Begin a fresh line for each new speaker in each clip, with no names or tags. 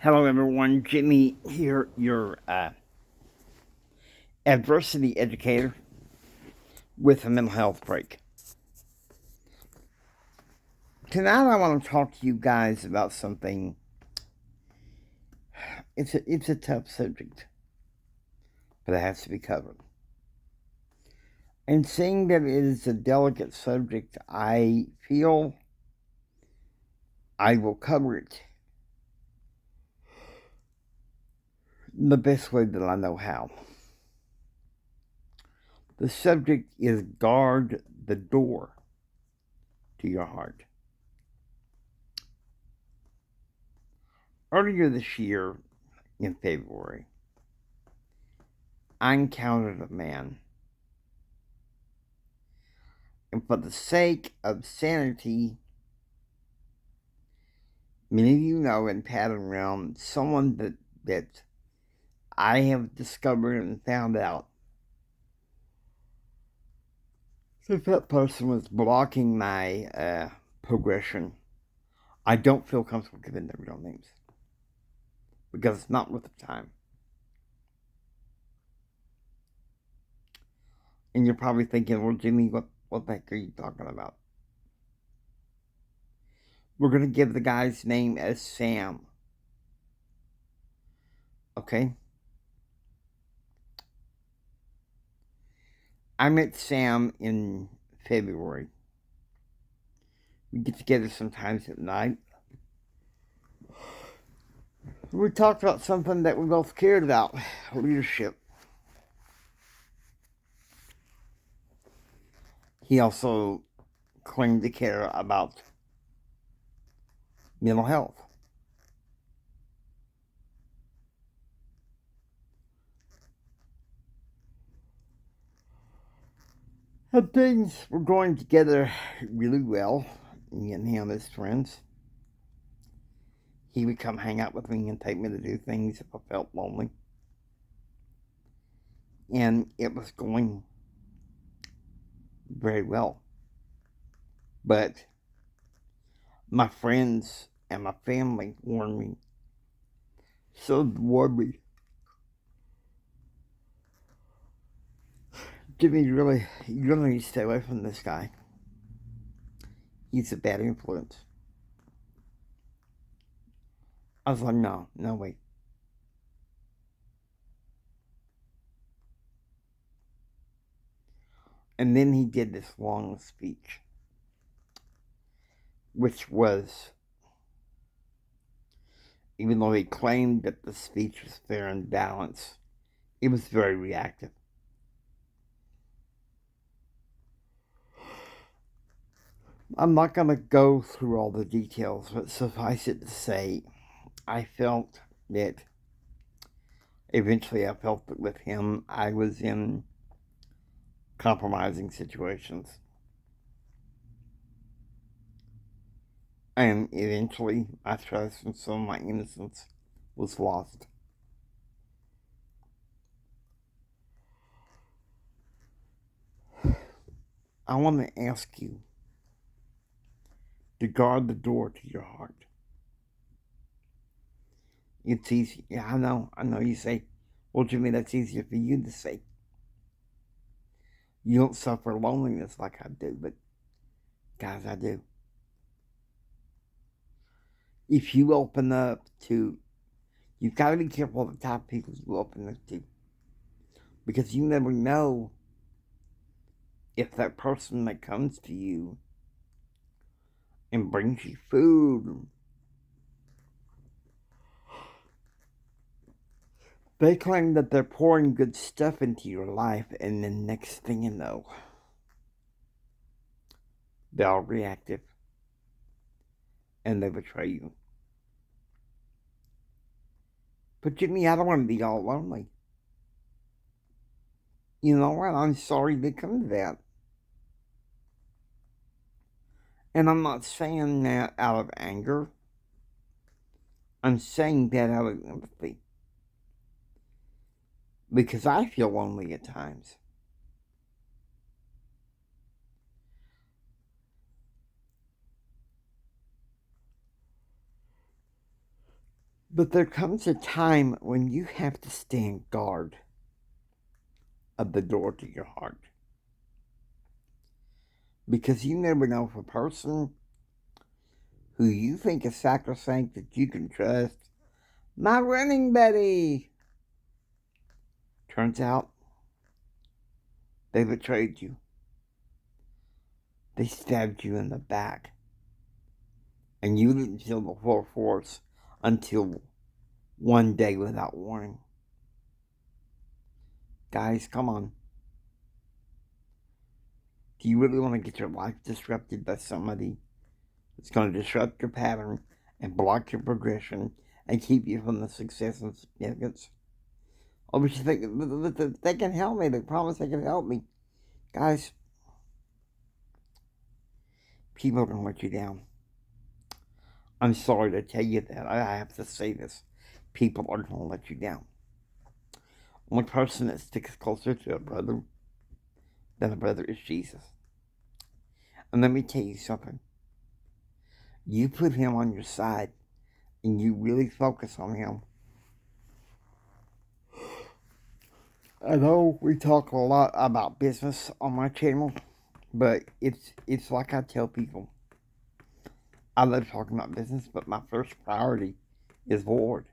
Hello, everyone. Jimmy here, your adversity educator with a mental health break. Tonight, I want to talk to you guys about something. It's a tough subject, but it has to be covered. And seeing that it is a delicate subject, I feel I will cover it the best way that I know how. The subject is guard the door to your heart. Earlier this year, in February, I encountered a man, and for the sake of sanity, many of you know in pattern realm, someone that I have discovered and found out that person was blocking my progression. I don't feel comfortable giving their real names because it's not worth the time. And you're probably thinking, well, Jimmy, what the heck are you talking about? We're going to give the guy's name as Sam. Okay? I met Sam in February. We get together sometimes at night. We talked about something that we both cared about, leadership. He also claimed to care about mental health. And things were going together really well, me and him as friends. He would come hang out with me and take me to do things if I felt lonely. And it was going very well. But my friends and my family warned me. So warned me. Jimmy, you really need to stay away from this guy. He's a bad influence. I was like, no, wait. And then he did this long speech, which was, even though he claimed that the speech was fair and balanced, it was very reactive. I'm not going to go through all the details, but suffice it to say, I felt that eventually I felt that with him, I was in compromising situations. And eventually, my trust and some of my innocence was lost. I want to ask you to guard the door to your heart. It's easy. Yeah, I know. You say, well, Jimmy, that's easier for you to say. You don't suffer loneliness like I do, but guys, I do. If you open up to, you've got to be careful of the type of people you open up to, because you never know if that person that comes to you and brings you food, they claim that they're pouring good stuff into your life, and the next thing you know, they're all reactive and they betray you. But Jimmy, I don't want to be all lonely. You know what? I'm sorry to come to that. And I'm not saying that out of anger. I'm saying that out of empathy. Because I feel lonely at times. But there comes a time when you have to stand guard of the door to your heart. Because you never know if a person who you think is sacrosanct that you can trust, my running buddy, turns out they betrayed you. They stabbed you in the back. And you didn't feel the full force until one day without warning. Guys, come on. Do you really want to get your life disrupted by somebody that's going to disrupt your pattern and block your progression and keep you from the success and significance? Oh, but you think they can help me. They promise they can help me. Guys, people are going to let you down. I'm sorry to tell you that. I have to say this. People are going to let you down. One person that sticks closer to a brother than a brother is Jesus. And let me tell you something. You put him on your side and you really focus on him. I know we talk a lot about business on my channel, but it's like I tell people. I love talking about business, but my first priority is the Lord.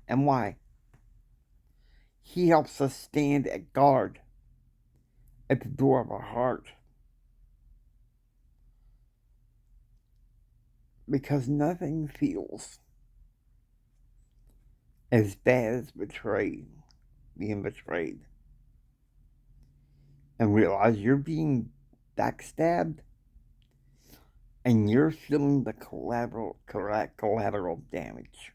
And why? He helps us stand at guard at the door of our heart. Because nothing feels as bad as being betrayed. And realize you're being backstabbed and you're feeling the collateral damage.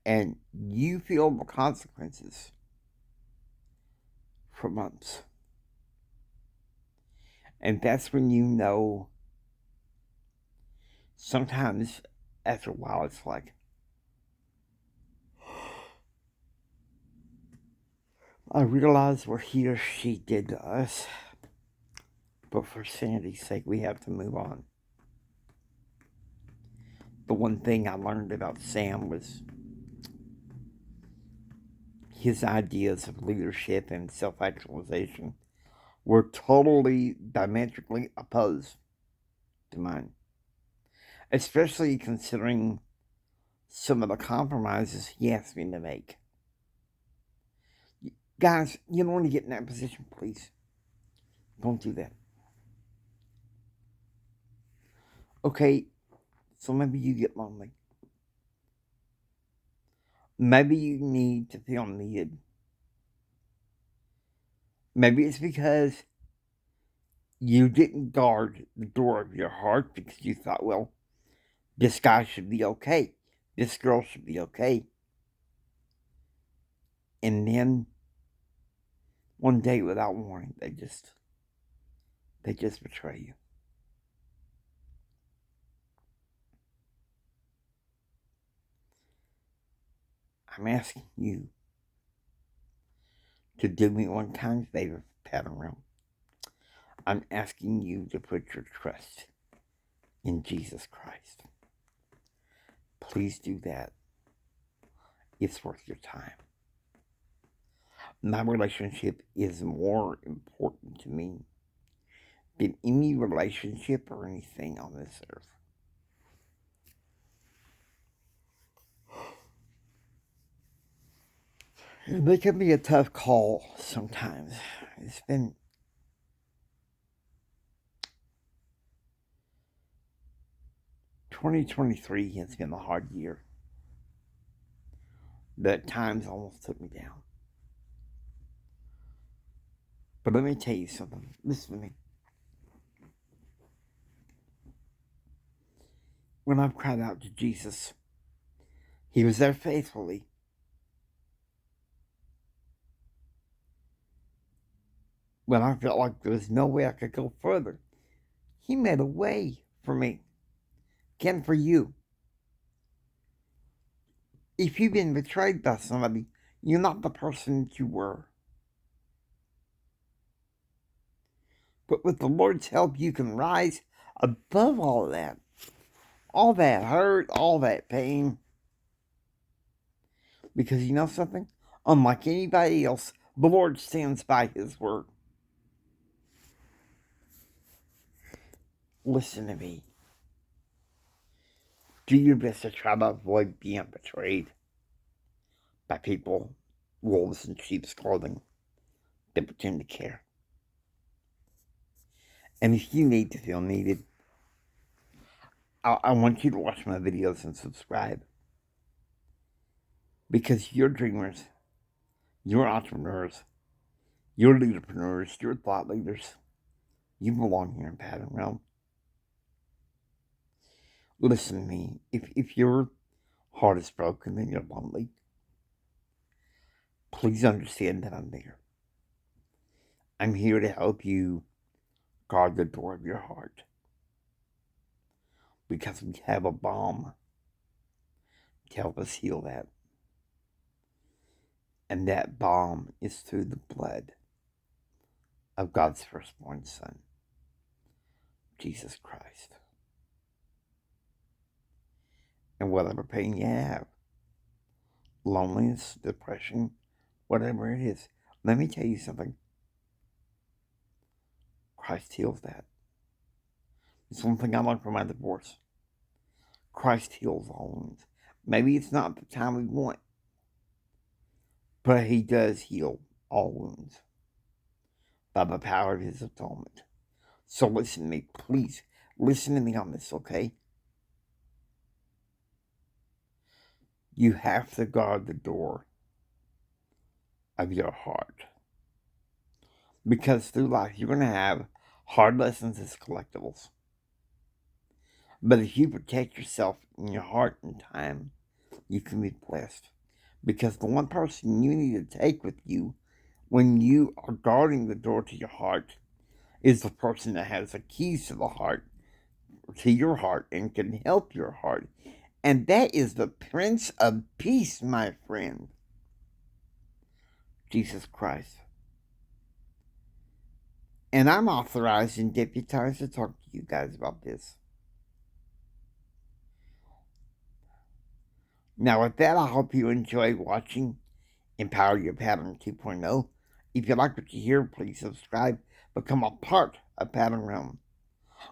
And you feel the consequences for months. And that's when you know, sometimes after a while, it's like, I realize what he or she did to us, but for sanity's sake, we have to move on. The one thing I learned about Sam was his ideas of leadership and self-actualization were totally diametrically opposed to mine. Especially considering some of the compromises he asked me to make. Guys, you don't want to get in that position, please. Don't do that. Okay, so maybe you get lonely. Maybe you need to feel needed. Maybe it's because you didn't guard the door of your heart because you thought, well, this guy should be okay. This girl should be okay. And then one day without warning, they just betray you. I'm asking you to do me one kind favor, Pattern Realm. I'm asking you to put your trust in Jesus Christ. Please do that. It's worth your time. My relationship is more important to me than any relationship or anything on this earth. They can be a tough call sometimes. It's been 2023 has been a hard year. That times almost took me down. But let me tell you something. Listen to me. When I've cried out to Jesus, he was there faithfully. When I felt like there was no way I could go further, he made a way for me. Again, for you. If you've been betrayed by somebody, you're not the person that you were. But with the Lord's help, you can rise above all of that. all that hurt, all that pain. Because you know something? Unlike anybody else, the Lord stands by His word. Listen to me. Do your best to try to avoid being betrayed by people, wolves in sheep's clothing, that pretend to care. And if you need to feel needed, I want you to watch my videos and subscribe. Because you're dreamers, you're entrepreneurs, you're leaderpreneurs, you're thought leaders. You belong here in Pattern Realm. Listen to me. If your heart is broken and you're lonely, please understand that I'm there. I'm here to help you guard the door of your heart. Because we have a balm to help us heal that. And that balm is through the blood of God's firstborn Son, Jesus Christ. And whatever pain you have, loneliness, depression, whatever it is, let me tell you something. Christ heals that. It's one thing I learned from my divorce. Christ heals all wounds. Maybe it's not the time we want, but He does heal all wounds by the power of His atonement. So listen to me, please. Listen to me on this, okay? You have to guard the door of your heart. Because through life, you're going to have hard lessons as collectibles. But if you protect yourself in your heart in time, you can be blessed. Because the one person you need to take with you when you are guarding the door to your heart is the person that has the keys to the heart, to your heart, and can help your heart. And that is the Prince of Peace, my friend, Jesus Christ. And I'm authorized and deputized to talk to you guys about this. Now, with that, I hope you enjoyed watching Empower Your Pattern 2.0. If you like what you hear, please subscribe. Become a part of Pattern Realm.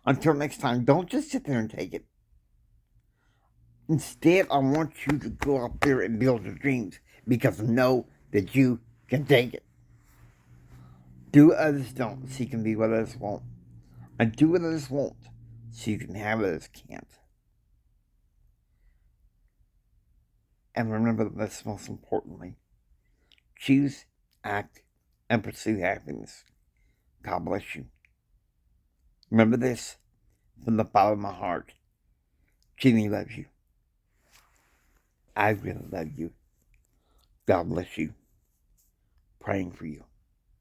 Until next time, don't just sit there and take it. Instead, I want you to go out there and build your dreams, because know that you can take it. Do what others don't, so you can be what others won't. And do what others won't, so you can have what others can't. And remember this most importantly. Choose, act, and pursue happiness. God bless you. Remember this from the bottom of my heart. Jimmy loves you. I really love you. God bless you. Praying for you.